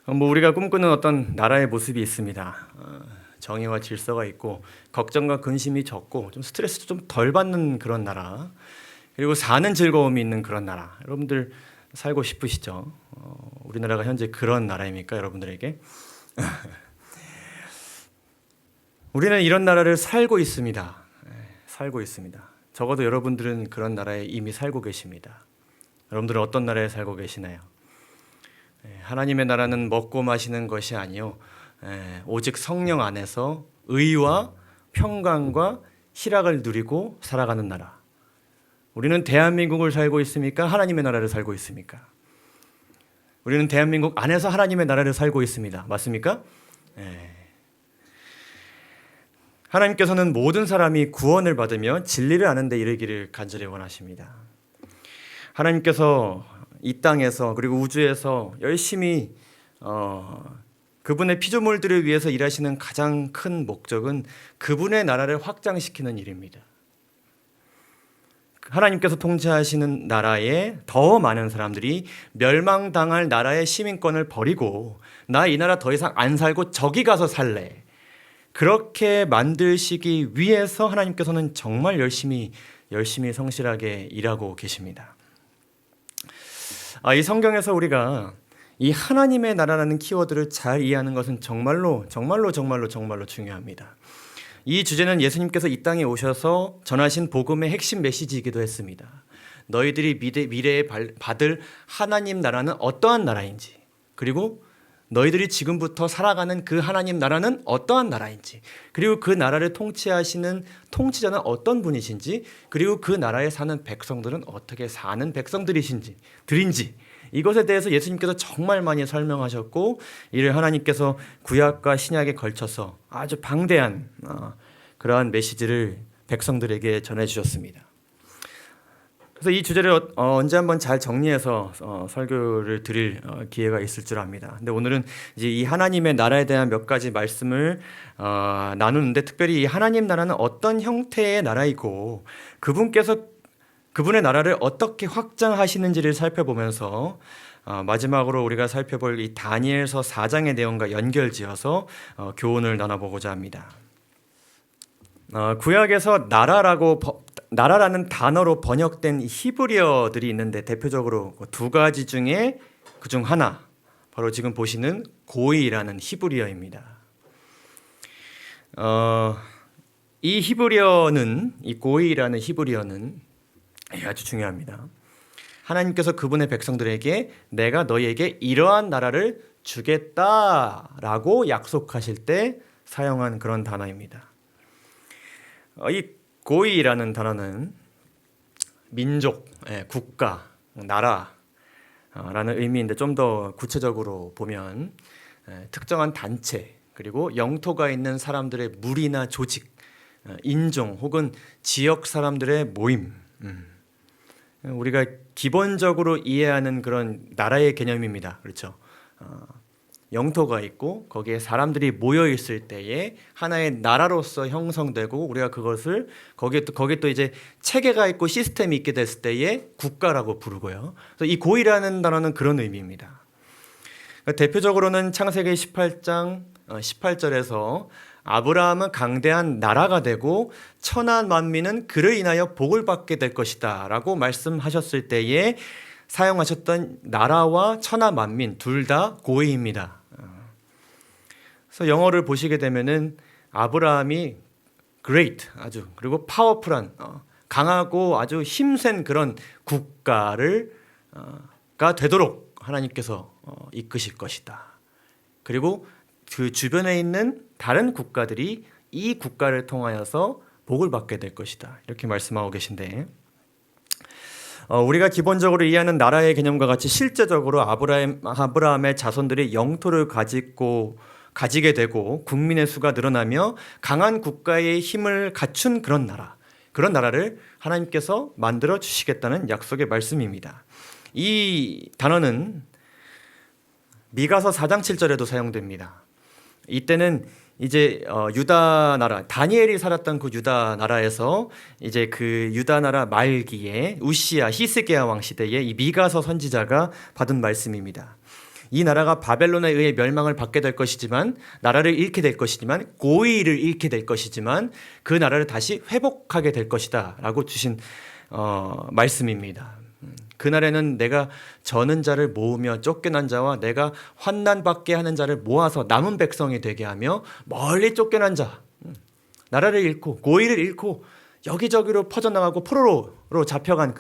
우리가 꿈꾸는 어떤 나라의 모습이 있습니다. 정의와 질서가 있고 걱정과 근심이 적고 좀 스트레스도 좀 덜 받는 그런 나라. 그리고 사는 즐거움이 있는 그런 나라. 여러분들 살고 싶으시죠? 우리나라가 현재 그런 나라입니까, 여러분들에게? 우리는 이런 나라를 살고 있습니다. 살고 있습니다. 적어도 여러분들은 그런 나라에 이미 살고 계십니다. 여러분들은 어떤 나라에 살고 계시나요? 하나님의 나라는 먹고 마시는 것이 아니요 오직 성령 안에서 의와 평강과 희락을 누리고 살아가는 나라. 우리는 대한민국을 살고 있습니까? 하나님의 나라를 살고 있습니까? 우리는 대한민국 안에서 하나님의 나라를 살고 있습니다. 맞습니까? 하나님께서는 모든 사람이 구원을 받으며 진리를 아는 데 이르기를 간절히 원하십니다. 하나님께서 이 땅에서 그리고 우주에서 열심히 그분의 피조물들을 위해서 일하시는 가장 큰 목적은 그분의 나라를 확장시키는 일입니다. 하나님께서 통치하시는 나라에 더 많은 사람들이 멸망당할 나라의 시민권을 버리고 나 이 나라 더 이상 안 살고 저기 가서 살래. 그렇게 만드시기 위해서 하나님께서는 정말 열심히 성실하게 일하고 계십니다. 이 성경에서 우리가 이 하나님의 나라라는 키워드를 잘 이해하는 것은 정말로 중요합니다. 이 주제는 예수님께서 이 땅에 오셔서 전하신 복음의 핵심 메시지이기도 했습니다. 너희들이 미래에 받을 하나님 나라는 어떠한 나라인지, 그리고 너희들이 지금부터 살아가는 그 하나님 나라는 어떠한 나라인지, 그리고 그 나라를 통치하시는 통치자는 어떤 분이신지, 그리고 그 나라에 사는 백성들은 어떻게 사는 백성들인지 이것에 대해서 예수님께서 정말 많이 설명하셨고, 이를 하나님께서 구약과 신약에 걸쳐서 아주 방대한 그러한 메시지를 백성들에게 전해주셨습니다. 그래서 이 주제를 언제 한번 잘 정리해서 설교를 드릴 기회가 있을 줄 압니다. 근데 오늘은 이제 이 하나님의 나라에 대한 몇 가지 말씀을 나누는데, 특별히 이 하나님 나라는 어떤 형태의 나라이고 그분의 나라를 어떻게 확장하시는지를 살펴보면서 마지막으로 우리가 살펴볼 이 다니엘서 4장의 내용과 연결지어서 교훈을 나눠보고자 합니다. 구약에서 나라라는 단어로 번역된 히브리어들이 있는데, 대표적으로 두 가지 중에 그중 하나, 바로 지금 보시는 고이라는 히브리어입니다. 이 고이라는 히브리어는 아주 중요합니다. 하나님께서 그분의 백성들에게 내가 너희에게 이러한 나라를 주겠다라고 약속하실 때 사용한 그런 단어입니다. 이 고이라는 단어는 민족, 국가, 나라라는 의미인데, 좀 더 구체적으로 보면 특정한 단체, 그리고 영토가 있는 사람들의 무리나 조직, 인종 혹은 지역 사람들의 모임, 우리가 기본적으로 이해하는 그런 나라의 개념입니다. 그렇죠? 영토가 있고 거기에 사람들이 모여 있을 때에 하나의 나라로서 형성되고, 우리가 그것을 거기에 또 이제 체계가 있고 시스템이 있게 됐을 때에 국가라고 부르고요. 그래서 이 고이라는 단어는 그런 의미입니다. 대표적으로는 창세기 18장 18절에서 아브라함은 강대한 나라가 되고 천한 만민은 그를 인하여 복을 받게 될 것이다 라고 말씀하셨을 때에 사용하셨던 나라와 천하 만민 둘 다 고이입니다. 그래서 영어를 보시게 되면은 아브라함이 great, 아주, 그리고 파워풀한, 강하고 아주 힘센 그런 국가가 되도록 하나님께서 이끄실 것이다. 그리고 그 주변에 있는 다른 국가들이 이 국가를 통하여서 복을 받게 될 것이다. 이렇게 말씀하고 계신데, 우리가 기본적으로 이해하는 나라의 개념과 같이 실제적으로 아브라함의 자손들이 영토를 가지게 되고 국민의 수가 늘어나며 강한 국가의 힘을 갖춘 그런 나라를 하나님께서 만들어 주시겠다는 약속의 말씀입니다. 이 단어는 미가서 4장 7절에도 사용됩니다. 이때는 이제 유다 나라, 다니엘이 살았던 그 유다 나라에서 이제 그 유다 나라 말기에 우시야 히스기야 왕 시대에 이 미가서 선지자가 받은 말씀입니다. 이 나라가 바벨론에 의해 멸망을 받게 될 것이지만, 나라를 잃게 될 것이지만, 고의를 잃게 될 것이지만 그 나라를 다시 회복하게 될 것이다 라고 주신 말씀입니다. 그날에는 내가 저는 자를 모으며 쫓겨난 자와 내가 환난받게 하는 자를 모아서 남은 백성이 되게 하며 멀리 쫓겨난 자, 나라를 잃고 고의를 잃고 여기저기로 퍼져나가고 포로로 잡혀간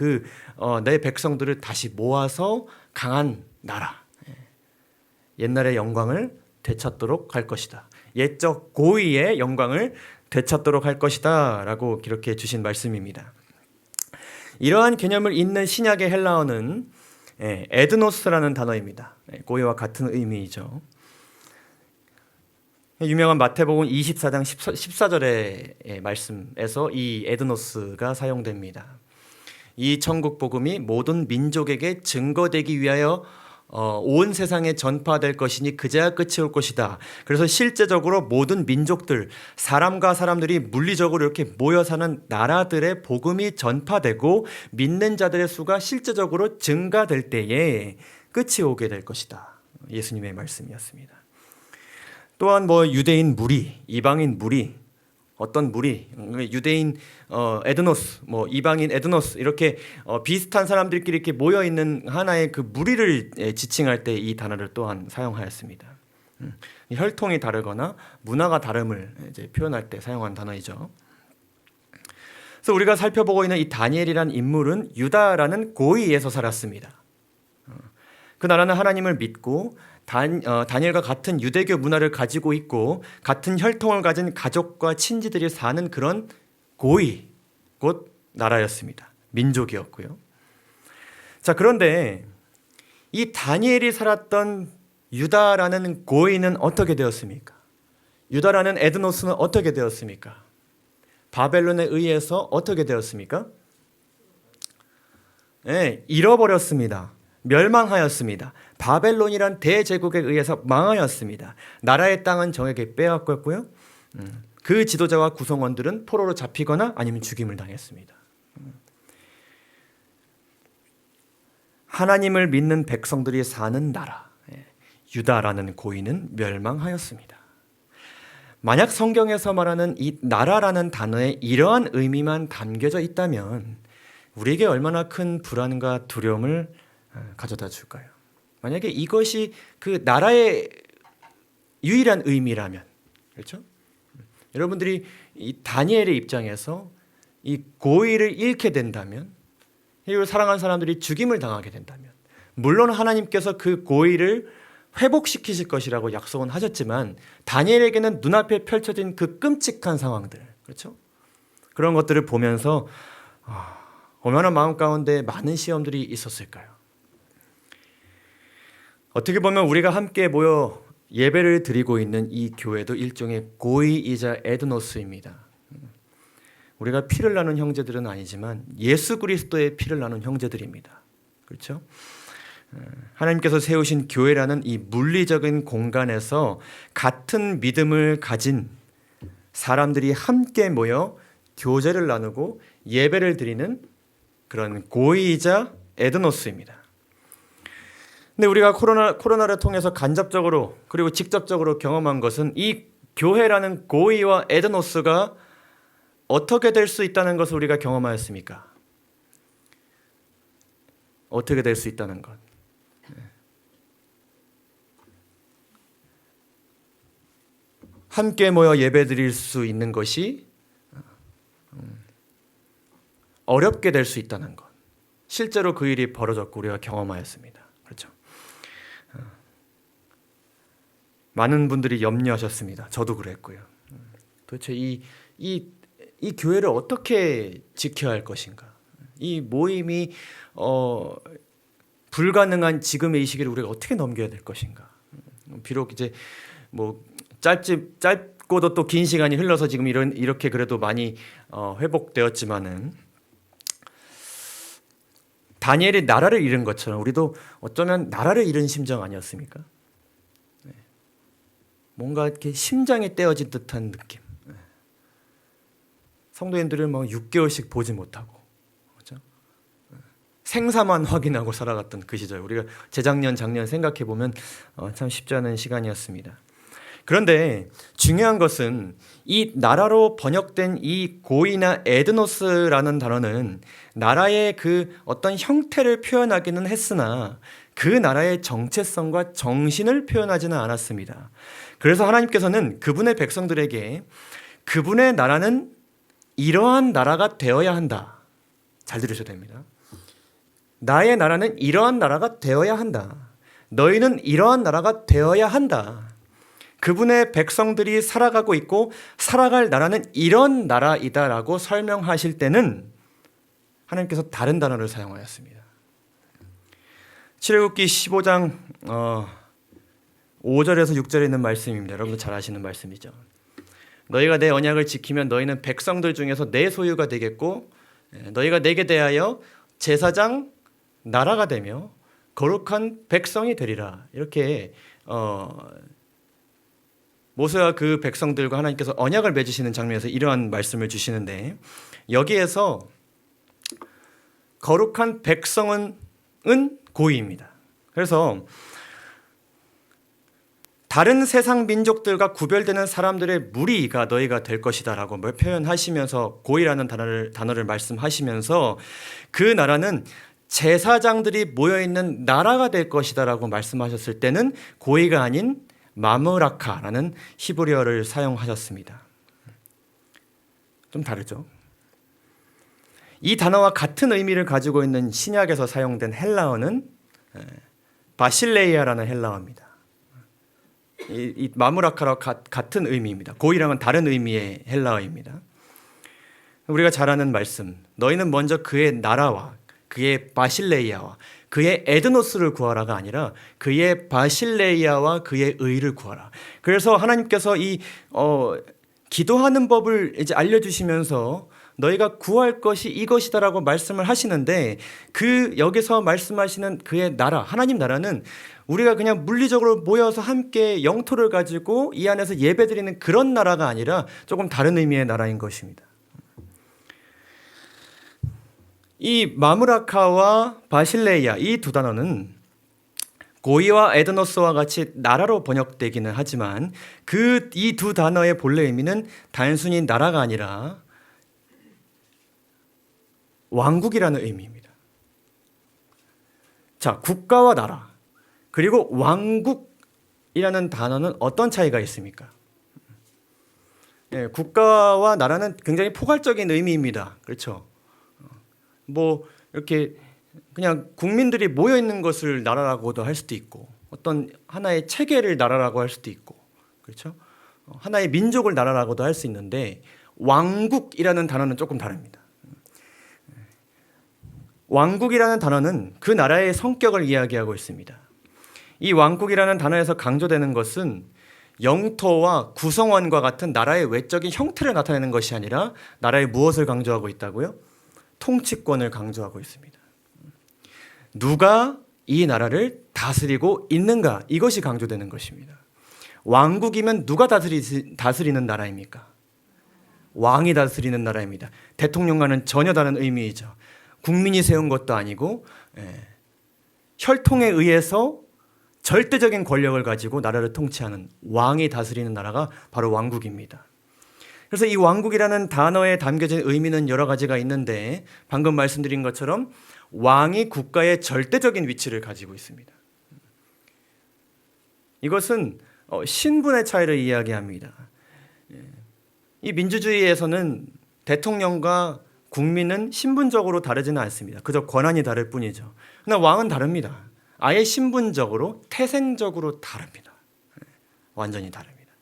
내 백성들을 다시 모아서 강한 나라, 옛날의 영광을 되찾도록 할 것이다. 옛적 고의의 영광을 되찾도록 할 것이다 라고 기록해 주신 말씀입니다. 이러한 개념을 잇는 신약의 헬라어는 에드노스라는 단어입니다. 고의와 같은 의미이죠. 유명한 마태복음 24장 14절의 말씀에서 이 에드노스가 사용됩니다. 이 천국 복음이 모든 민족에게 증거되기 위하여 온 세상에 전파될 것이니 그제야 끝이 올 것이다. 그래서 실제적으로 모든 민족들, 사람과 사람들이 물리적으로 이렇게 모여 사는 나라들의 복음이 전파되고 믿는 자들의 수가 실제적으로 증가될 때에 끝이 오게 될 것이다. 예수님의 말씀이었습니다. 또한 유대인 무리, 이방인 무리, 어떤 무리, 유대인 에드노스, 이방인 에드노스 이렇게 비슷한 사람들끼리 이렇게 모여 있는 하나의 그 무리를 지칭할 때 이 단어를 또한 사용하였습니다. 혈통이 다르거나 문화가 다름을 이제 표현할 때 사용한 단어이죠. 그래서 우리가 살펴보고 있는 이 다니엘이란 인물은 유다라는 고위에서 살았습니다. 그 나라는 하나님을 믿고 다니엘과 같은 유대교 문화를 가지고 있고 같은 혈통을 가진 가족과 친지들이 사는 그런 고위, 곧 나라였습니다. 민족이었고요. 자, 그런데 이 다니엘이 살았던 유다라는 고위는 어떻게 되었습니까? 유다라는 에드노스는 어떻게 되었습니까? 바벨론에 의해서 어떻게 되었습니까? 네, 잃어버렸습니다. 멸망하였습니다. 바벨론이란 대제국에 의해서 망하였습니다. 나라의 땅은 적에게 빼앗겼고요. 그 지도자와 구성원들은 포로로 잡히거나 아니면 죽임을 당했습니다. 하나님을 믿는 백성들이 사는 나라, 유다라는 고위는 멸망하였습니다. 만약 성경에서 말하는 이 나라라는 단어에 이러한 의미만 담겨져 있다면 우리에게 얼마나 큰 불안과 두려움을 가져다 줄까요? 만약에 이것이 그 나라의 유일한 의미라면, 그렇죠? 여러분들이 이 다니엘의 입장에서 이 고의를 잃게 된다면, 그리고 사랑하는 사람들이 죽임을 당하게 된다면, 물론 하나님께서 그 고의를 회복시키실 것이라고 약속은 하셨지만 다니엘에게는 눈앞에 펼쳐진 그 끔찍한 상황들, 그렇죠? 그런 것들을 보면서 얼마나 마음 가운데 많은 시험들이 있었을까요? 어떻게 보면 우리가 함께 모여 예배를 드리고 있는 이 교회도 일종의 고위이자 에드노스입니다. 우리가 피를 나눈 형제들은 아니지만 예수 그리스도의 피를 나눈 형제들입니다. 그렇죠? 하나님께서 세우신 교회라는 이 물리적인 공간에서 같은 믿음을 가진 사람들이 함께 모여 교제를 나누고 예배를 드리는 그런 고위이자 에드노스입니다. 근데 우리가 코로나를 통해서 간접적으로 그리고 직접적으로 경험한 것은 이 교회라는 고위와 에드노스가 어떻게 될 수 있다는 것을 우리가 경험하였습니까? 어떻게 될 수 있다는 것. 함께 모여 예배드릴 수 있는 것이 어렵게 될 수 있다는 것. 실제로 그 일이 벌어졌고 우리가 경험하였습니다. 그렇죠? 많은 분들이 염려하셨습니다. 저도 그랬고요. 도대체 이 교회를 어떻게 지켜야 할 것인가? 이 모임이 불가능한 지금의 이 시기를 우리가 어떻게 넘겨야 될 것인가? 비록 이제 짧고도 또 긴 시간이 흘러서 지금 이렇게 그래도 많이 회복되었지만은 다니엘이 나라를 잃은 것처럼 우리도 어쩌면 나라를 잃은 심정 아니었습니까? 뭔가 이렇게 심장이 떼어진 듯한 느낌. 성도님들을 6개월씩 보지 못하고, 그렇죠? 생사만 확인하고 살아갔던 그 시절, 우리가 재작년 작년 생각해 보면 참 쉽지 않은 시간이었습니다. 그런데 중요한 것은 이 나라로 번역된 이 고이나 에드노스라는 단어는 나라의 그 어떤 형태를 표현하기는 했으나 그 나라의 정체성과 정신을 표현하지는 않았습니다. 그래서 하나님께서는 그분의 백성들에게 그분의 나라는 이러한 나라가 되어야 한다. 잘 들으셔야 됩니다. 나의 나라는 이러한 나라가 되어야 한다. 너희는 이러한 나라가 되어야 한다. 그분의 백성들이 살아가고 있고 살아갈 나라는 이런 나라이다라고 설명하실 때는 하나님께서 다른 단어를 사용하였습니다. 출애굽기 15장 5절에서 6절에 있는 말씀입니다. 여러분도 잘 아시는 말씀이죠. 너희가 내 언약을 지키면 너희는 백성들 중에서 내 소유가 되겠고 너희가 내게 대하여 제사장 나라가 되며 거룩한 백성이 되리라. 이렇게 모세와 그 백성들과 하나님께서 언약을 맺으시는 장면에서 이러한 말씀을 주시는데, 여기에서 거룩한 백성은 고이입니다. 그래서 다른 세상 민족들과 구별되는 사람들의 무리가 너희가 될 것이다 라고 표현하시면서 고이라는 단어를 말씀하시면서 그 나라는 제사장들이 모여있는 나라가 될 것이다 라고 말씀하셨을 때는 고이가 아닌 마므라카라는 히브리어를 사용하셨습니다. 좀 다르죠? 이 단어와 같은 의미를 가지고 있는 신약에서 사용된 헬라어는 바실레이아라는 헬라어입니다. 이 마므라카와 같은 의미입니다. 고이랑은 다른 의미의 헬라어입니다. 우리가 잘 아는 말씀, 너희는 먼저 그의 나라와 그의 바실레이아와 그의 에드노스를 구하라가 아니라 그의 바실레이아와 그의 의를 구하라. 그래서 하나님께서 이 기도하는 법을 이제 알려주시면서 너희가 구할 것이 이것이다라고 말씀을 하시는데, 그 여기서 말씀하시는 그의 나라, 하나님 나라는 우리가 그냥 물리적으로 모여서 함께 영토를 가지고 이 안에서 예배드리는 그런 나라가 아니라 조금 다른 의미의 나라인 것입니다. 이 마므라카와 바실레이아, 이 두 단어는 고이와 에드노스와 같이 나라로 번역되기는 하지만 이 두 단어의 본래 의미는 단순히 나라가 아니라 왕국이라는 의미입니다. 자, 국가와 나라 그리고 왕국이라는 단어는 어떤 차이가 있습니까? 국가와 나라는 굉장히 포괄적인 의미입니다. 그렇죠? 뭐 이렇게 그냥 국민들이 모여 있는 것을 나라라고도 할 수도 있고, 어떤 하나의 체계를 나라라고 할 수도 있고, 그렇죠? 하나의 민족을 나라라고도 할 수 있는데, 왕국이라는 단어는 조금 다릅니다. 왕국이라는 단어는 그 나라의 성격을 이야기하고 있습니다. 이 왕국이라는 단어에서 강조되는 것은 영토와 구성원과 같은 나라의 외적인 형태를 나타내는 것이 아니라 나라의 무엇을 강조하고 있다고요? 통치권을 강조하고 있습니다. 누가 이 나라를 다스리고 있는가, 이것이 강조되는 것입니다. 왕국이면 누가 다스리는 나라입니까? 왕이 다스리는 나라입니다. 대통령과는 전혀 다른 의미이죠. 국민이 세운 것도 아니고 혈통에 의해서 절대적인 권력을 가지고 나라를 통치하는 왕이 다스리는 나라가 바로 왕국입니다. 그래서 이 왕국이라는 단어에 담겨진 의미는 여러 가지가 있는데, 방금 말씀드린 것처럼 왕이 국가의 절대적인 위치를 가지고 있습니다. 이것은 신분의 차이를 이야기합니다. 이 민주주의에서는 대통령과 국민은 신분적으로 다르지는 않습니다. 그저 권한이 다를 뿐이죠. 그러나 왕은 다릅니다. 아예 신분적으로, 태생적으로 다릅니다. 완전히 다릅니다.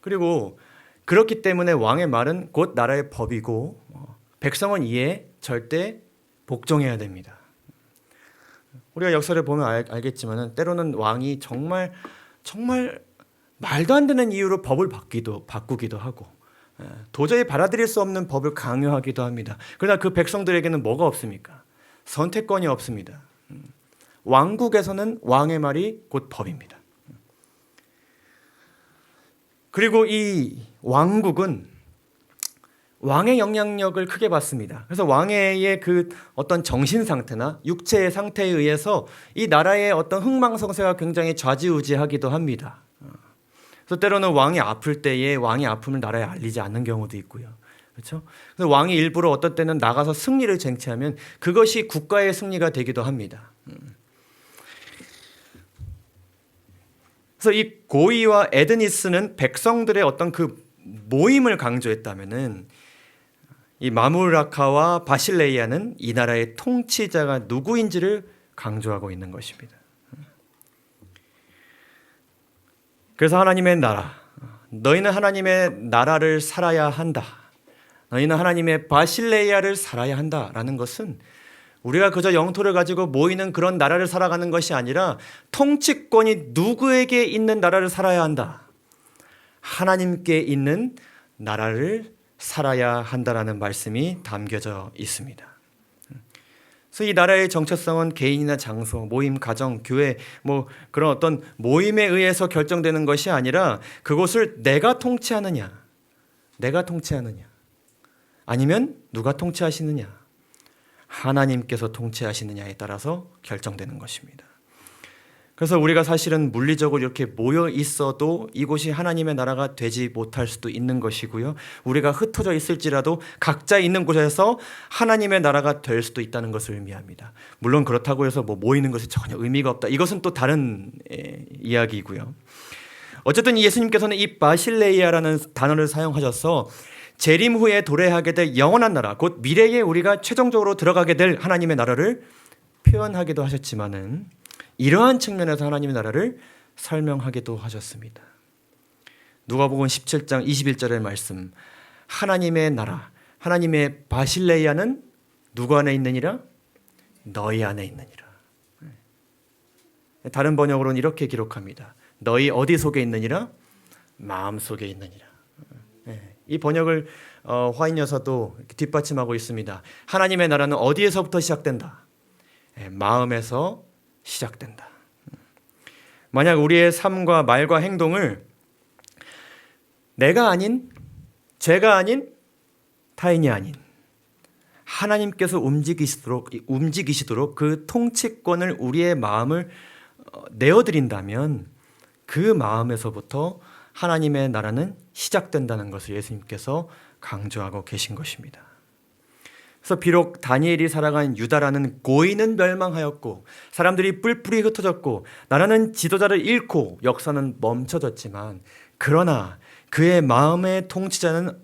그리고 그렇기 때문에 왕의 말은 곧 나라의 법이고 백성은 이에 절대 복종해야 됩니다. 우리가 역사를 보면 알겠지만 때로는 왕이 정말 말도 안 되는 이유로 법을 바꾸기도 하고 도저히 받아들일 수 없는 법을 강요하기도 합니다. 그러나 그 백성들에게는 뭐가 없습니까? 선택권이 없습니다. 왕국에서는 왕의 말이 곧 법입니다. 그리고 이 왕국은 왕의 영향력을 크게 받습니다. 그래서 왕의 그 어떤 정신 상태나 육체의 상태에 의해서 이 나라의 어떤 흥망성쇠가 굉장히 좌지우지하기도 합니다. 그래서 때로는 왕이 아플 때에 왕의 아픔을 나라에 알리지 않는 경우도 있고요. 그렇죠? 그래서 왕이 일부러 어떤 때는 나가서 승리를 쟁취하면 그것이 국가의 승리가 되기도 합니다. 그래서 이 고이와 에드니스는 백성들의 어떤 그 모임을 강조했다면은 이 마무라카와 바실레이아는 이 나라의 통치자가 누구인지를 강조하고 있는 것입니다. 그래서 하나님의 나라, 너희는 하나님의 나라를 살아야 한다. 너희는 하나님의 바실레이아를 살아야 한다라는 것은 우리가 그저 영토를 가지고 모이는 그런 나라를 살아가는 것이 아니라 통치권이 누구에게 있는 나라를 살아야 한다. 하나님께 있는 나라를 살아야 한다라는 말씀이 담겨져 있습니다. 그래서 이 나라의 정체성은 개인이나 장소, 모임, 가정, 교회 그런 어떤 모임에 의해서 결정되는 것이 아니라 그곳을 내가 통치하느냐 아니면 누가 통치하시느냐 하나님께서 통치하시느냐에 따라서 결정되는 것입니다. 그래서 우리가 사실은 물리적으로 이렇게 모여 있어도 이곳이 하나님의 나라가 되지 못할 수도 있는 것이고요. 우리가 흩어져 있을지라도 각자 있는 곳에서 하나님의 나라가 될 수도 있다는 것을 의미합니다. 물론 그렇다고 해서 모이는 것이 전혀 의미가 없다. 이것은 또 다른 이야기이고요. 어쨌든 예수님께서는 이 바실레이아라는 단어를 사용하셔서 재림 후에 도래하게 될 영원한 나라, 곧 미래에 우리가 최종적으로 들어가게 될 하나님의 나라를 표현하기도 하셨지만은 이러한 측면에서 하나님의 나라를 설명하기도 하셨습니다. 누가복음 17장 21절의 말씀, 하나님의 나라, 하나님의 바실레이아는 누구 안에 있느니라? 너희 안에 있느니라. 다른 번역으로는 이렇게 기록합니다. 너희 어디 속에 있느니라? 마음 속에 있느니라. 이 번역을 화인 여사도 뒷받침하고 있습니다. 하나님의 나라는 어디에서부터 시작된다? 마음에서 시작된다. 만약 우리의 삶과 말과 행동을 내가 아닌, 제가 아닌, 타인이 아닌 하나님께서 움직이시도록 그 통치권을 우리의 마음을 내어드린다면 그 마음에서부터 하나님의 나라는 시작된다는 것을 예수님께서 강조하고 계신 것입니다. 그래서 비록 다니엘이 살아간 유다라는 고인은 멸망하였고 사람들이 뿔뿔이 흩어졌고 나라는 지도자를 잃고 역사는 멈춰졌지만 그러나 그의 마음의 통치자는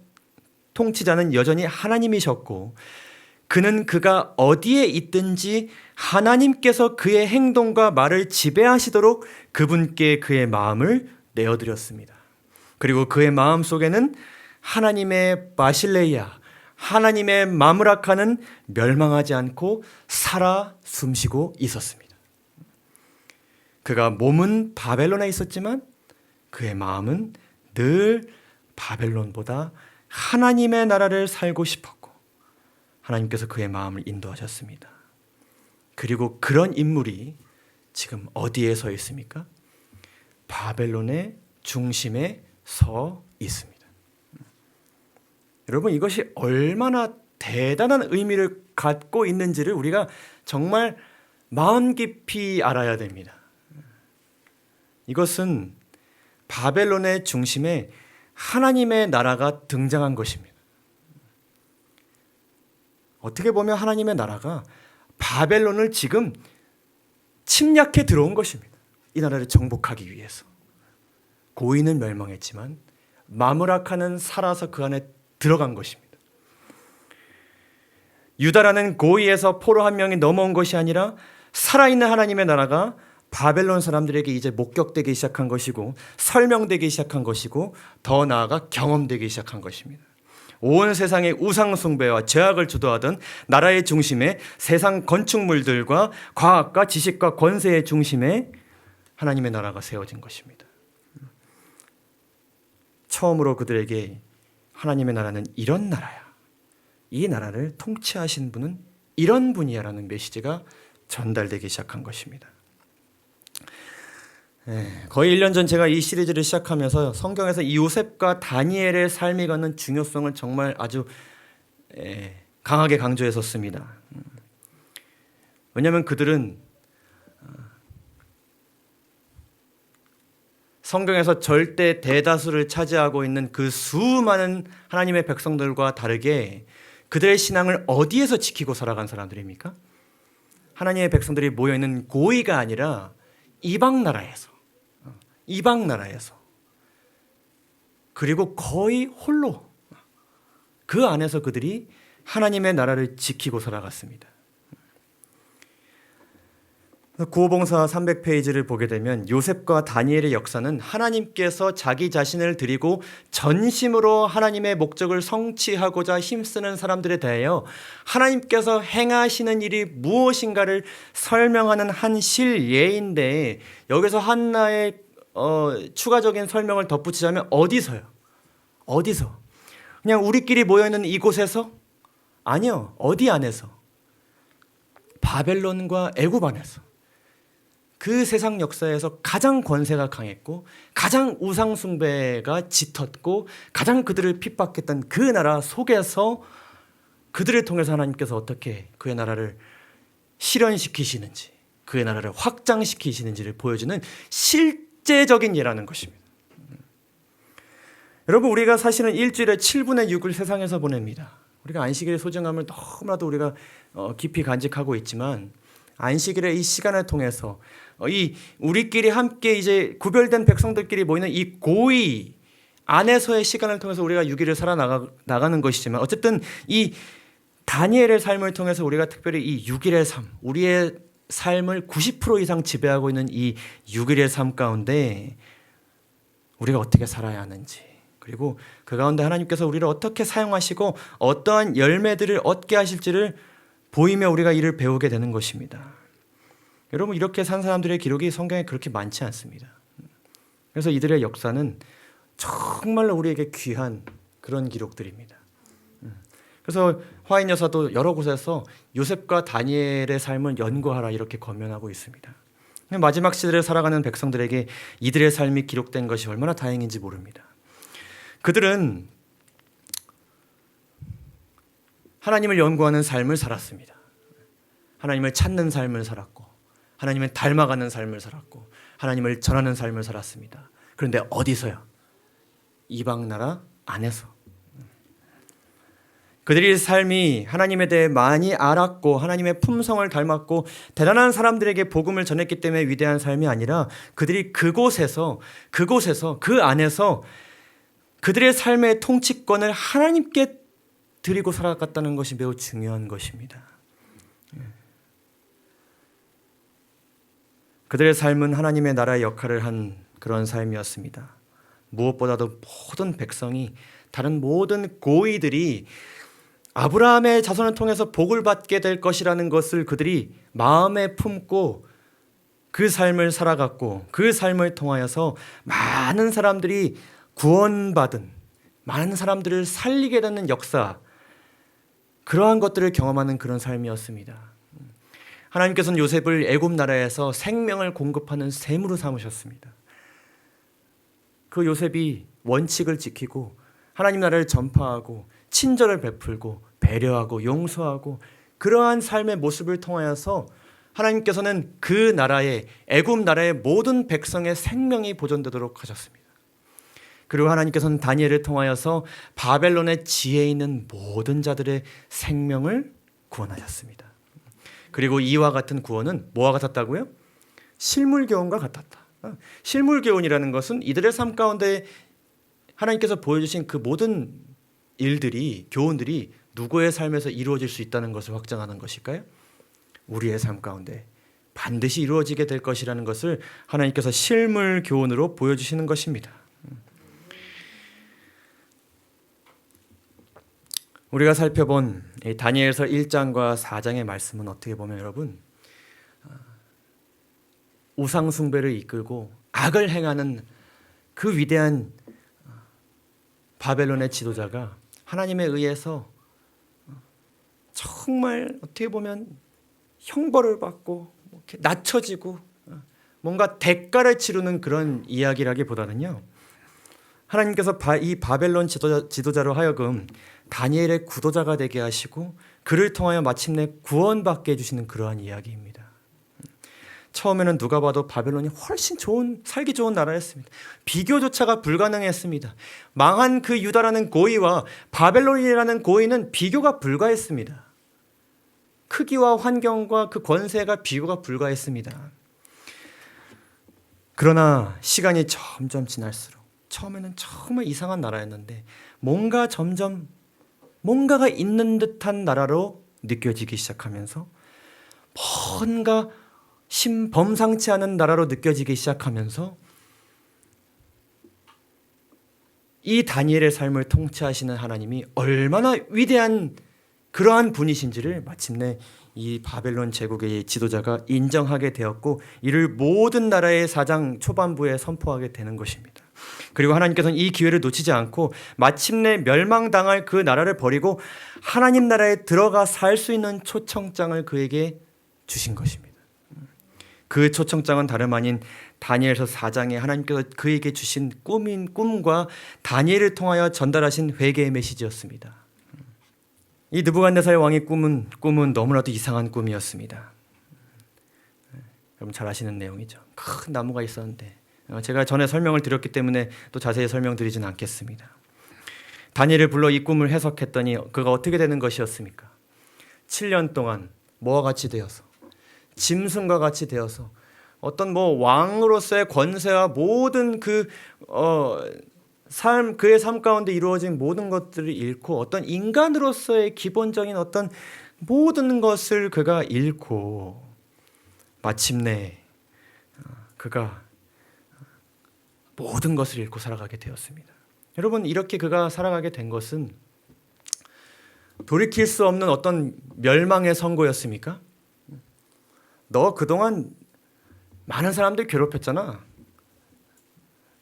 여전히 하나님이셨고 그가 어디에 있든지 하나님께서 그의 행동과 말을 지배하시도록 그분께 그의 마음을 내어드렸습니다. 그리고 그의 마음 속에는 하나님의 바실레이아, 하나님의 마무라카는 멸망하지 않고 살아 숨쉬고 있었습니다. 그가 몸은 바벨론에 있었지만 그의 마음은 늘 바벨론보다 하나님의 나라를 살고 싶었고 하나님께서 그의 마음을 인도하셨습니다. 그리고 그런 인물이 지금 어디에 서 있습니까? 바벨론의 중심에 서 있습니다. 여러분, 이것이 얼마나 대단한 의미를 갖고 있는지를 우리가 정말 마음 깊이 알아야 됩니다. 이것은 바벨론의 중심에 하나님의 나라가 등장한 것입니다. 어떻게 보면 하나님의 나라가 바벨론을 지금 침략해 들어온 것입니다. 이 나라를 정복하기 위해서. 고인은 멸망했지만 마무라카는 살아서 그 안에 들어간 것입니다. 유다라는 고이에서 포로 한 명이 넘어온 것이 아니라 살아있는 하나님의 나라가 바벨론 사람들에게 이제 목격되기 시작한 것이고 설명되기 시작한 것이고 더 나아가 경험되기 시작한 것입니다. 온 세상의 우상 숭배와 죄악을 주도하던 나라의 중심에 세상 건축물들과 과학과 지식과 권세의 중심에 하나님의 나라가 세워진 것입니다. 처음으로 그들에게 하나님의 나라는 이런 나라야. 이 나라를 통치하신 분은 이런 분이야라는 메시지가 전달되기 시작한 것입니다. 거의 1년 전 제가 이 시리즈를 시작하면서 성경에서 이 요셉과 다니엘의 삶이 갖는 중요성을 정말 아주 강하게 강조했었습니다. 왜냐하면 그들은 성경에서 절대 대다수를 차지하고 있는 그 수많은 하나님의 백성들과 다르게 그들의 신앙을 어디에서 지키고 살아간 사람들입니까? 하나님의 백성들이 모여있는 고위가 아니라 이방 나라에서 그리고 거의 홀로 그 안에서 그들이 하나님의 나라를 지키고 살아갔습니다. 구호봉사 300페이지를 보게 되면 요셉과 다니엘의 역사는 하나님께서 자기 자신을 드리고 전심으로 하나님의 목적을 성취하고자 힘쓰는 사람들에 대하여 하나님께서 행하시는 일이 무엇인가를 설명하는 한 실예인데, 여기서 하나의 추가적인 설명을 덧붙이자면 어디서? 그냥 우리끼리 모여있는 이곳에서? 아니요. 어디 안에서? 바벨론과 애굽 안에서. 그 세상 역사에서 가장 권세가 강했고 가장 우상숭배가 짙었고 가장 그들을 핍박했던 그 나라 속에서 그들을 통해서 하나님께서 어떻게 그의 나라를 실현시키시는지, 그의 나라를 확장시키시는지를 보여주는 실제적인 예라는 것입니다. 여러분, 우리가 사실은 일주일에 7분의 6을 세상에서 보냅니다. 우리가 안식일의 소중함을 너무나도 우리가 깊이 간직하고 있지만, 안식일의 이 시간을 통해서 이 우리끼리 함께 이제 구별된 백성들끼리 모이는 이 고위 안에서의 시간을 통해서 우리가 6일을 살아나가는 것이지만, 어쨌든 이 다니엘의 삶을 통해서 우리가 특별히 이 6일의 삶, 우리의 삶을 90% 이상 지배하고 있는 이 6일의 삶 가운데 우리가 어떻게 살아야 하는지, 그리고 그 가운데 하나님께서 우리를 어떻게 사용하시고 어떠한 열매들을 얻게 하실지를 보이며 우리가 이를 배우게 되는 것입니다. 여러분, 이렇게 산 사람들의 기록이 성경에 그렇게 많지 않습니다. 그래서 이들의 역사는 정말로 우리에게 귀한 그런 기록들입니다. 그래서 화인 여사도 여러 곳에서 요셉과 다니엘의 삶을 연구하라 이렇게 권면하고 있습니다. 마지막 시대를 살아가는 백성들에게 이들의 삶이 기록된 것이 얼마나 다행인지 모릅니다. 그들은 하나님을 연구하는 삶을 살았습니다. 하나님을 찾는 삶을 살았고, 하나님을 닮아가는 삶을 살았고, 하나님을 전하는 삶을 살았습니다. 그런데 어디서요? 이방 나라 안에서. 그들의 삶이 하나님에 대해 많이 알았고 하나님의 품성을 닮았고 대단한 사람들에게 복음을 전했기 때문에 위대한 삶이 아니라, 그들이 그곳에서 그 안에서 그들의 삶의 통치권을 하나님께 드리고 살아갔다는 것이 매우 중요한 것입니다. 그들의 삶은 하나님의 나라의 역할을 한 그런 삶이었습니다. 무엇보다도 모든 백성이, 다른 모든 고위들이 아브라함의 자손을 통해서 복을 받게 될 것이라는 것을 그들이 마음에 품고 그 삶을 살아갔고, 그 삶을 통하여서 많은 사람들이 구원받은, 많은 사람들을 살리게 되는 역사, 그러한 것들을 경험하는 그런 삶이었습니다. 하나님께서는 요셉을 애굽 나라에서 생명을 공급하는 샘으로 삼으셨습니다. 그 요셉이 원칙을 지키고 하나님 나라를 전파하고 친절을 베풀고 배려하고 용서하고 그러한 삶의 모습을 통하여서 하나님께서는 그 나라의, 애굽 나라의 모든 백성의 생명이 보존되도록 하셨습니다. 그리고 하나님께서는 다니엘을 통하여서 바벨론의 지혜 있는 모든 자들의 생명을 구원하셨습니다. 그리고 이와 같은 구원은 뭐와 같았다고요? 실물교훈과 같았다. 실물교훈이라는 것은 이들의 삶 가운데 하나님께서 보여주신 그 모든 일들이, 교훈들이 누구의 삶에서 이루어질 수 있다는 것을 확정하는 것일까요? 우리의 삶 가운데 반드시 이루어지게 될 것이라는 것을 하나님께서 실물 교훈으로 보여주시는 것입니다. 우리가 살펴본 다니엘서 1장과 4장의 말씀은 어떻게 보면 여러분, 우상 숭배를 이끌고 악을 행하는 그 위대한 바벨론의 지도자가 하나님에 의해서 정말 어떻게 보면 형벌을 받고 낮춰지고 뭔가 대가를 치르는 그런 이야기라기보다는요, 하나님께서 이 바벨론 지도자로 하여금 다니엘의 구도자가 되게 하시고 그를 통하여 마침내 구원받게 해주시는 그러한 이야기입니다. 처음에는 누가 봐도 바벨론이 훨씬 살기 좋은 나라였습니다. 비교조차가 불가능했습니다. 망한 그 유다라는 고의와 바벨론이라는 고의는 비교가 불가했습니다. 크기와 환경과 그 권세가 비교가 불가했습니다. 그러나 시간이 점점 지날수록 처음에는 정말 이상한 나라였는데 뭔가가 있는 듯한 나라로 느껴지기 시작하면서 뭔가 범상치 않은 나라로 느껴지기 시작하면서 이 다니엘의 삶을 통치하시는 하나님이 얼마나 위대한 그러한 분이신지를 마침내 이 바벨론 제국의 지도자가 인정하게 되었고 이를 모든 나라의 사장 초반부에 선포하게 되는 것입니다. 그리고 하나님께서는 이 기회를 놓치지 않고 마침내 멸망당할 그 나라를 버리고 하나님 나라에 들어가 살 수 있는 초청장을 그에게 주신 것입니다. 그 초청장은 다름 아닌 다니엘서 4장에 하나님께서 그에게 주신 꿈과 다니엘을 통하여 전달하신 회개의 메시지였습니다. 이 느부갓네살 왕의 꿈은 너무나도 이상한 꿈이었습니다. 여러분 잘 아시는 내용이죠. 큰 나무가 있었는데 제가 전에 설명을 드렸기 때문에 또 자세히 설명드리지는 않겠습니다. 다니엘을 불러 이 꿈을 해석했더니 그가 어떻게 되는 것이었습니까? 7년 동안 뭐와 같이 되어서 짐승과 같이 되어서 어떤 왕으로서의 권세와 모든 그의 삶 가운데 이루어진 모든 것들을 잃고 어떤 인간으로서의 기본적인 어떤 모든 것을 그가 잃고 마침내 그가 모든 것을 잃고 살아가게 되었습니다. 여러분 이렇게 그가 살아가게 된 것은 돌이킬 수 없는 어떤 멸망의 선고였습니까? 너 그동안 많은 사람들 괴롭혔잖아.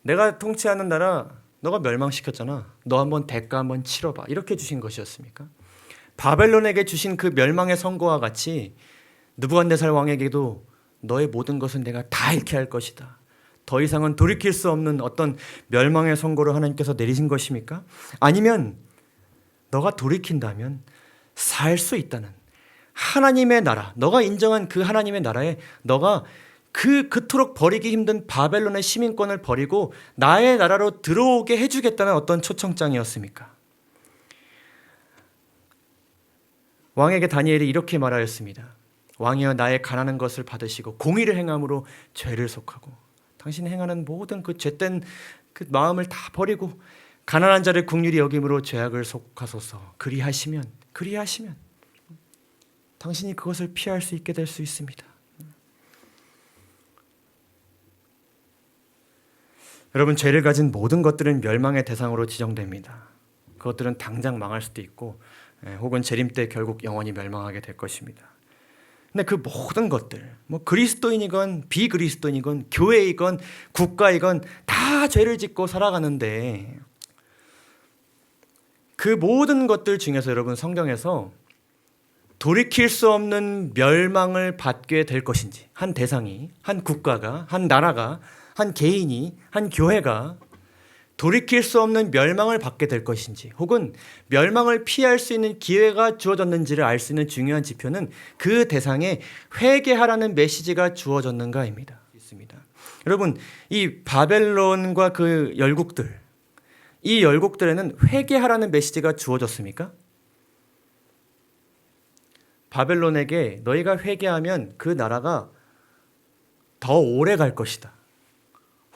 내가 통치하는 나라 너가 멸망시켰잖아. 너 한번 대가 한번 치러봐. 이렇게 주신 것이었습니까? 바벨론에게 주신 그 멸망의 선고와 같이 느부갓네살 왕에게도 너의 모든 것은 내가 다 잃게 할 것이다. 더 이상은 돌이킬 수 없는 어떤 멸망의 선고를 하나님께서 내리신 것입니까? 아니면 너가 돌이킨다면 살 수 있다는 하나님의 나라, 너가 인정한 그 하나님의 나라에 너가 그토록 버리기 힘든 바벨론의 시민권을 버리고 나의 나라로 들어오게 해주겠다는 어떤 초청장이었습니까? 왕에게 다니엘이 이렇게 말하였습니다. 왕이여 나의 가난한 것을 받으시고 공의를 행함으로 죄를 속하고 당신이 행하는 모든 그 죄된 그 마음을 다 버리고 가난한 자를 긍휼히 여김으로 죄악을 속하소서. 그리하시면 당신이 그것을 피할 수 있게 될 수 있습니다. 여러분 죄를 가진 모든 것들은 멸망의 대상으로 지정됩니다. 그것들은 당장 망할 수도 있고 혹은 재림 때 결국 영원히 멸망하게 될 것입니다. 근데 그 모든 것들 그리스도인이건 비그리스도인이건 교회이건 국가이건 다 죄를 짓고 살아가는데 그 모든 것들 중에서 여러분 성경에서 돌이킬 수 없는 멸망을 받게 될 것인지 한 대상이 한 국가가 한 나라가 한 개인이 한 교회가 돌이킬 수 없는 멸망을 받게 될 것인지 혹은 멸망을 피할 수 있는 기회가 주어졌는지를 알 수 있는 중요한 지표는 그 대상에 회개하라는 메시지가 주어졌는가입니다. 여러분 이 바벨론과 그 열국들 이 열국들에는 회개하라는 메시지가 주어졌습니까? 바벨론에게 너희가 회개하면 그 나라가 더 오래 갈 것이다.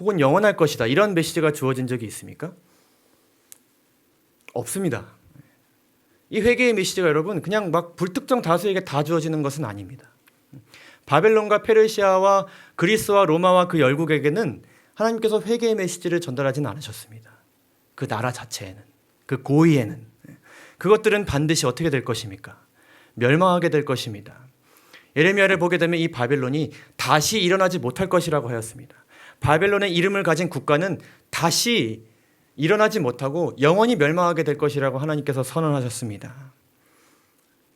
혹은 영원할 것이다. 이런 메시지가 주어진 적이 있습니까? 없습니다. 이 회개의 메시지가 여러분 그냥 막 불특정 다수에게 다 주어지는 것은 아닙니다. 바벨론과 페르시아와 그리스와 로마와 그 열국에게는 하나님께서 회개의 메시지를 전달하지는 않으셨습니다. 그 나라 자체에는, 그 고의에는. 그것들은 반드시 어떻게 될 것입니까? 멸망하게 될 것입니다. 예레미야를 보게 되면 이 바벨론이 다시 일어나지 못할 것이라고 하였습니다. 바벨론의 이름을 가진 국가는 다시 일어나지 못하고 영원히 멸망하게 될 것이라고 하나님께서 선언하셨습니다.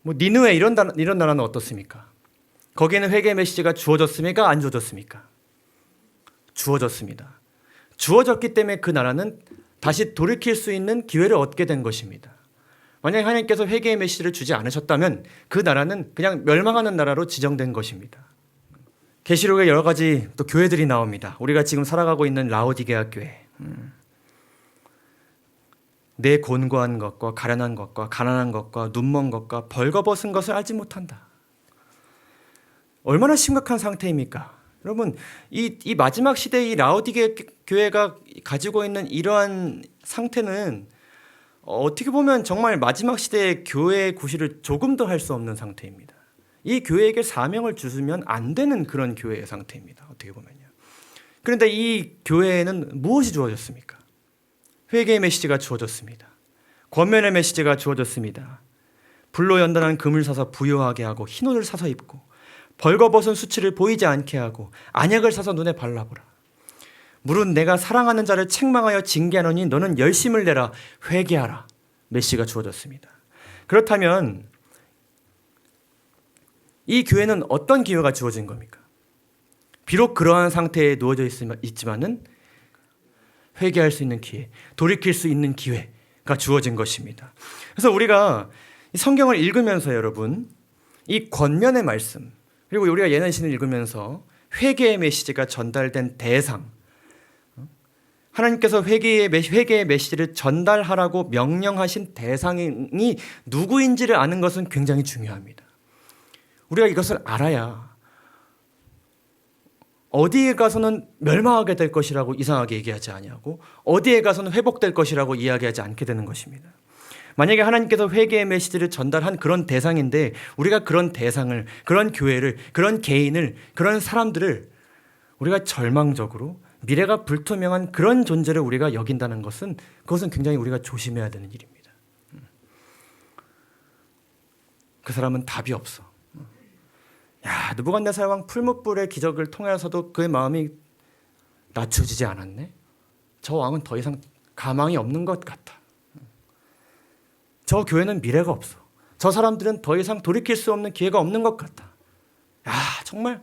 니느웨 이런 나라는 어떻습니까? 거기에는 회개 메시지가 주어졌습니까? 안 주어졌습니까? 주어졌습니다. 주어졌기 때문에 그 나라는 다시 돌이킬 수 있는 기회를 얻게 된 것입니다. 만약에 하나님께서 회개의 메시지를 주지 않으셨다면 그 나라는 그냥 멸망하는 나라로 지정된 것입니다. 계시록에 여러 가지 또 교회들이 나옵니다. 우리가 지금 살아가고 있는 라오디게아 교회. 내 곤고한 것과 가련한 것과 가난한 것과 눈먼 것과 벌거벗은 것을 알지 못한다. 얼마나 심각한 상태입니까? 여러분, 이 마지막 시대의 이 라오디게아 교회가 가지고 있는 이러한 상태는 어떻게 보면 정말 마지막 시대의 교회의 구실을 조금도 할 수 없는 상태입니다. 이 교회에게 사명을 주시면 안 되는 그런 교회의 상태입니다. 어떻게 보면요. 그런데 이 교회에는 무엇이 주어졌습니까? 회개의 메시지가 주어졌습니다. 권면의 메시지가 주어졌습니다. 불로 연단한 금을 사서 부요하게 하고 흰 옷을 사서 입고 벌거벗은 수치를 보이지 않게 하고 안약을 사서 눈에 발라보라. 물은 내가 사랑하는 자를 책망하여 징계하노니 너는 열심을 내라 회개하라. 메시지가 주어졌습니다. 그렇다면 이 교회는 어떤 기회가 주어진 겁니까? 비록 그러한 상태에 누워져 있지만은 회개할 수 있는 기회, 돌이킬 수 있는 기회가 주어진 것입니다. 그래서 우리가 성경을 읽으면서 여러분 이 권면의 말씀 그리고 우리가 예언신을 읽으면서 회개의 메시지가 전달된 대상, 하나님께서 회개의 메시지를 전달하라고 명령하신 대상이 누구인지를 아는 것은 굉장히 중요합니다. 우리가 이것을 알아야 어디에 가서는 멸망하게 될 것이라고 이상하게 얘기하지 아니하고 어디에 가서는 회복될 것이라고 이야기하지 않게 되는 것입니다. 만약에 하나님께서 회개의 메시지를 전달한 그런 대상인데 우리가 그런 대상을, 그런 교회를, 그런 개인을, 그런 사람들을 우리가 절망적으로 미래가 불투명한 그런 존재를 우리가 여긴다는 것은 그것은 굉장히 우리가 조심해야 되는 일입니다. 그 사람은 답이 없어. 야, 느부갓네살 왕 풀무불의 기적을 통해서도 그의 마음이 낮춰지지 않았네. 저 왕은 더 이상 가망이 없는 것 같아. 저 교회는 미래가 없어. 저 사람들은 더 이상 돌이킬 수 없는 기회가 없는 것 같아. 야, 정말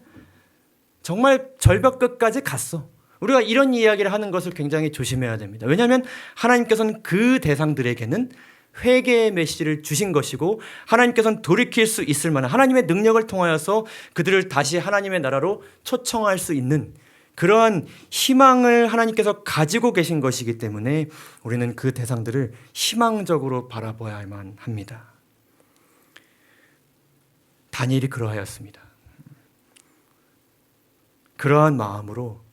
절벽 끝까지 갔어. 우리가 이런 이야기를 하는 것을 굉장히 조심해야 됩니다. 왜냐하면 하나님께서는 그 대상들에게는 회개의 메시지를 주신 것이고 하나님께서는 돌이킬 수 있을 만한 하나님의 능력을 통하여서 그들을 다시 하나님의 나라로 초청할 수 있는 그러한 희망을 하나님께서 가지고 계신 것이기 때문에 우리는 그 대상들을 희망적으로 바라봐야만 합니다. 다니엘이 그러하였습니다. 그러한 마음으로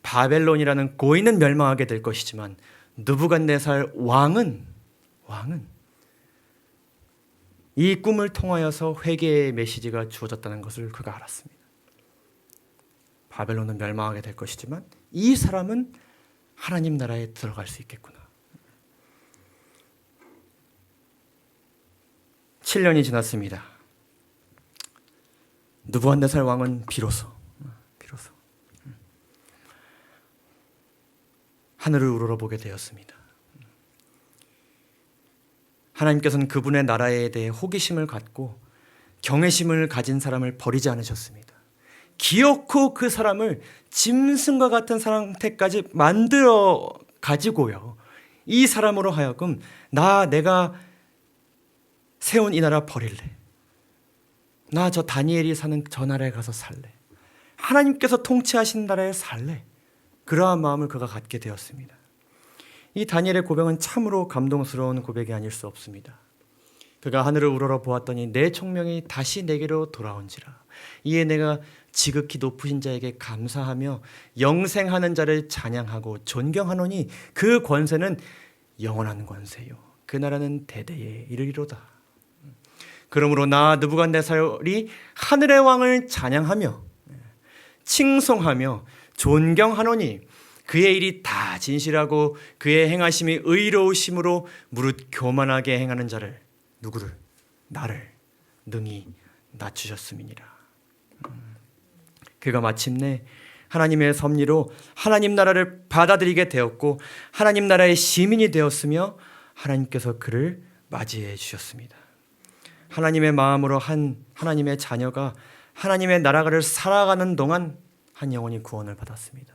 바벨론이라는 고인은 멸망하게 될 것이지만 느부갓네살 왕은 이 꿈을 통하여서 회개의 메시지가 주어졌다는 것을 그가 알았습니다. 바벨론은 멸망하게 될 것이지만 이 사람은 하나님 나라에 들어갈 수 있겠구나. 7년이 지났습니다. 느부갓네살 왕은 비로소 하늘을 우러러보게 되었습니다. 하나님께서는 그분의 나라에 대해 호기심을 갖고 경외심을 가진 사람을 버리지 않으셨습니다. 기어코 그 사람을 짐승과 같은 상태까지 만들어 가지고요. 이 사람으로 하여금 내가 세운 이 나라 버릴래. 나 저 다니엘이 사는 저 나라에 가서 살래. 하나님께서 통치하신 나라에 살래. 그러한 마음을 그가 갖게 되었습니다. 이 다니엘의 고백은 참으로 감동스러운 고백이 아닐 수 없습니다. 그가 하늘을 우러러 보았더니 내 총명이 다시 내게로 돌아온지라. 이에 내가 지극히 높으신 자에게 감사하며 영생하는 자를 찬양하고 존경하노니 그 권세는 영원한 권세요. 그 나라는 대대에 이르리로다. 그러므로 나 느부갓네살이 하늘의 왕을 찬양하며 칭송하며 존경하노니 그의 일이 다 진실하고 그의 행하심이 의로우심으로 무릇 교만하게 행하는 자를 누구를? 나를 능히 낮추셨음이니라. 그가 마침내 하나님의 섭리로 하나님 나라를 받아들이게 되었고 하나님 나라의 시민이 되었으며 하나님께서 그를 맞이해 주셨습니다. 하나님의 마음으로 한 하나님의 자녀가 하나님의 나라를 살아가는 동안 한 영혼이 구원을 받았습니다.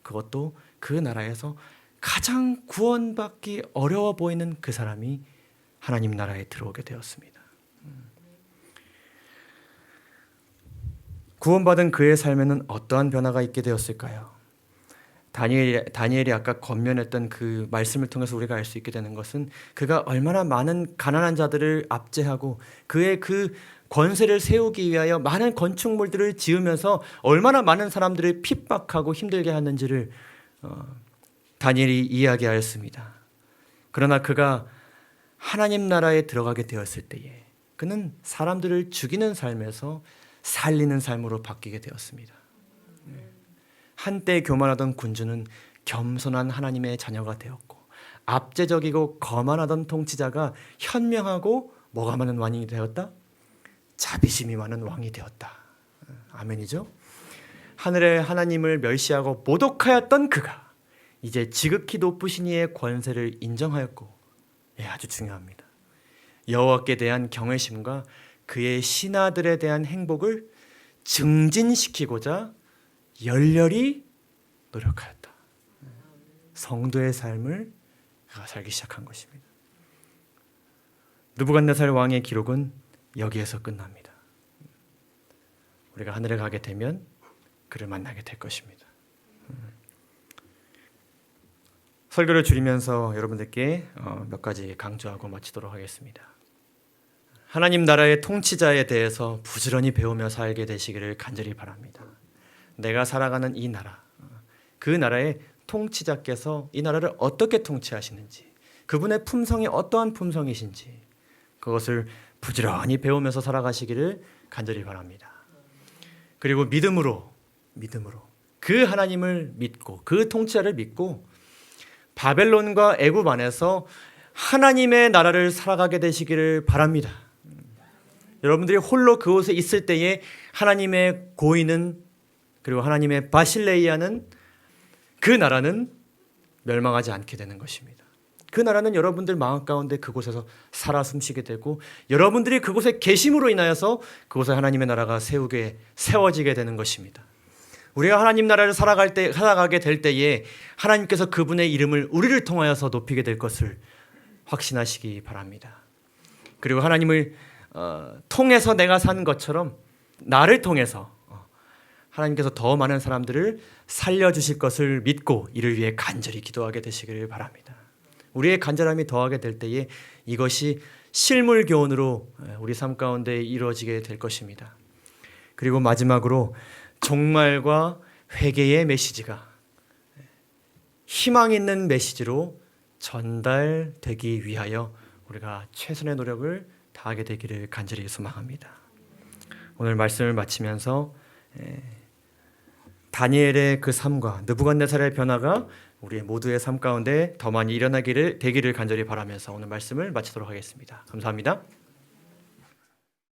그것도 그 나라에서 가장 구원받기 어려워 보이는 그 사람이 하나님 나라에 들어오게 되었습니다. 구원받은 그의 삶에는 어떠한 변화가 있게 되었을까요? 다니엘이 아까 권면했던 그 말씀을 통해서 우리가 알 수 있게 되는 것은 그가 얼마나 많은 가난한 자들을 압제하고 그의 그 권세를 세우기 위하여 많은 건축물들을 지으면서 얼마나 많은 사람들을 핍박하고 힘들게 하는지를 다니엘이 이야기하였습니다. 그러나 그가 하나님 나라에 들어가게 되었을 때에 그는 사람들을 죽이는 삶에서 살리는 삶으로 바뀌게 되었습니다. 한때 교만하던 군주는 겸손한 하나님의 자녀가 되었고, 압제적이고 거만하던 통치자가 현명하고 뭐가 많은 왕이 되었다? 자비심이 많은 왕이 되었다. 아멘이죠? 하늘의 하나님을 멸시하고 모독하였던 그가 이제 지극히 높으신 이의 권세를 인정하였고, 아주 중요합니다. 여호와께 대한 경외심과 그의 신하들에 대한 행복을 증진시키고자 열렬히 노력하였다. 성도의 삶을 그가 살기 시작한 것입니다. 느부갓네살 왕의 기록은 여기에서 끝납니다. 우리가 하늘에 가게 되면 그를 만나게 될 것입니다. 설교를 줄이면서 여러분들께 몇 가지 강조하고 마치도록 하겠습니다. 하나님 나라의 통치자에 대해서 부지런히 배우며 살게 되시기를 간절히 바랍니다. 내가 살아가는 이 나라, 그 나라의 통치자께서 이 나라를 어떻게 통치하시는지, 그분의 품성이 어떠한 품성이신지 그것을 부지런히 배우면서 살아가시기를 간절히 바랍니다. 그리고 믿음으로 그 하나님을 믿고 그 통치자를 믿고 바벨론과 애굽 안에서 하나님의 나라를 살아가게 되시기를 바랍니다. 여러분들이 홀로 그곳에 있을 때에 하나님의 고인은, 그리고 하나님의 바실레이아는, 그 나라는 멸망하지 않게 되는 것입니다. 그 나라는 여러분들 마음 가운데 그곳에서 살아 숨쉬게 되고, 여러분들이 그곳에 계심으로 인하여서 그곳에 하나님의 나라가 세워지게 되는 것입니다. 우리가 하나님 나라를 살아가게 될 때에 하나님께서 그분의 이름을 우리를 통하여서 높이게 될 것을 확신하시기 바랍니다. 그리고 하나님을 통해서 내가 산 것처럼 나를 통해서 하나님께서 더 많은 사람들을 살려주실 것을 믿고 이를 위해 간절히 기도하게 되시기를 바랍니다. 우리의 간절함이 더하게 될 때에 이것이 실물 교훈으로 우리 삶 가운데 이루어지게 될 것입니다. 그리고 마지막으로 종말과 회개의 메시지가 희망 있는 메시지로 전달되기 위하여 우리가 최선의 노력을 다하게 되기를 간절히 소망합니다. 오늘 말씀을 마치면서 다니엘의 그 삶과 느부갓네살의 변화가 우리 모두의 삶 가운데 더 많이 일어나기를 간절히 바라면서 오늘 말씀을 마치도록 하겠습니다. 감사합니다.